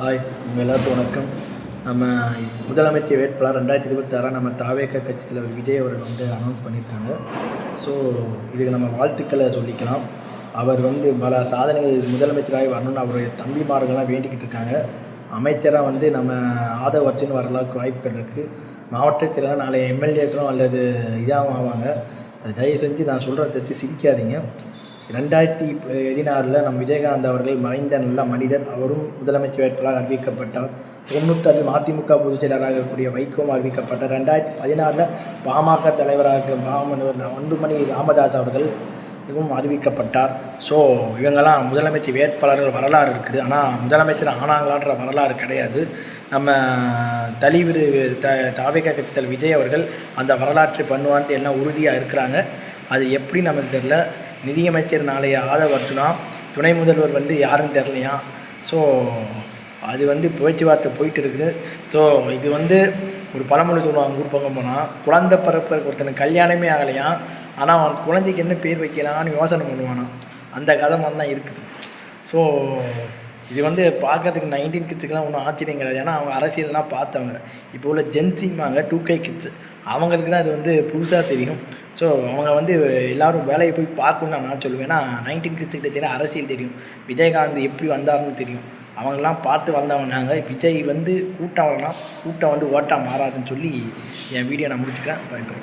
Hi, உங்கள் எல்லாருக்கும் வணக்கம். நம்ம முதலமைச்சர் வேட்பாளர் 2026 நம்ம தாவேக கட்சி தலைவர் விஜய் அவர்கள் அனௌன்ஸ் பண்ணியிருக்காங்க. ஸோ இதுக்கு நம்ம வாழ்த்துக்களை சொல்லிக்கலாம். அவர் பல சாதனைகள் முதலமைச்சராக வரணும்னு அவருடைய தம்பிமார்கள்லாம் வேண்டிக்கிட்டு இருக்காங்க. அமைச்சராக நம்ம ஆதவ அர்ஜுன் வரலாவுக்கு வாய்ப்புகள் இருக்குது. மாவட்டத்தில் நாளை எம்எல்ஏக்களும் அல்லது இதாகவும் ஆவாங்க. தயவு செஞ்சு நான் சொல்கிறத பற்றி சிரிக்காதீங்க. 2016 நம்ம விஜயகாந்த் அவர்கள் மறைந்த நல்ல மனிதர். அவரும் முதலமைச்சர் வேட்பாளராக அறிவிக்கப்பட்டார். 96 மதிமுக பொதுச் செயலராக இருக்கக்கூடிய வைகோவும் அறிவிக்கப்பட்டார். 2016 பாமக தலைவராக அன்புமணி ராமதாஸ் அவர்கள் இவரும் அறிவிக்கப்பட்டார். ஸோ இவங்கெல்லாம் முதலமைச்சர் வேட்பாளர்கள் வரலாறு இருக்குது. ஆனால் முதலமைச்சர் ஆனாங்களான்ற வரலாறு கிடையாது. நம்ம தலைவர் தாவேக கட்சி தலைவர் விஜய் அவர்கள் அந்த வரலாற்றை பண்ணுவான்ட்டு எல்லாம் உறுதியாக இருக்கிறாங்க. அது எப்படி நமக்கு தெரியல. நிதியமைச்சர் நாளைய ஆதவ அர்ஜுனா, துணை முதல்வர் யாருன்னு தெரியலையா. ஸோ அது பேச்சுவார்த்தை போயிட்டு இருக்குது. ஸோ இது ஒரு பழமொழி சொல்லுவாங்க. ஊர் பக்கம் போனால் குழந்தை பிறப்பு ஒருத்தனுக்கு கல்யாணமே ஆகலையாம், ஆனால் அவன் குழந்தைக்கு என்ன பேர் வைக்கலான்னு யோசனை பண்ணுவானா. அந்த கதை மாதிரி தான் இருக்குது. ஸோ இது பார்க்கறதுக்கு 19 கிட்ஸுக்கெலாம் ஒன்றும் ஆச்சரியம் கிடையாது. ஏன்னா அவங்க அரசியல்லாம் பார்த்தவங்க. இப்போ உள்ள ஜென்சிம்பாங்க 2K கிட்ஸு, அவங்களுக்கு தான் இது புதுசாக தெரியும். ஸோ அவங்க எல்லோரும் வேலையை போய் பார்க்கணுன்னு நான் சொல்லுவேன். ஏன்னா 19 கிட்ஸுக்கிட்ட தெரியும், அரசியல் தெரியும், விஜயகாந்த் எப்படி வந்தாருன்னு தெரியும். அவங்களாம் பார்த்து வந்தவங்க. விஜய் கூட்டம் வரலாம், கூட்டம் ஓட்டாக மாறாதுன்னு சொல்லி என் வீடியோ நான் முடிச்சுக்கிறேன். Bye by.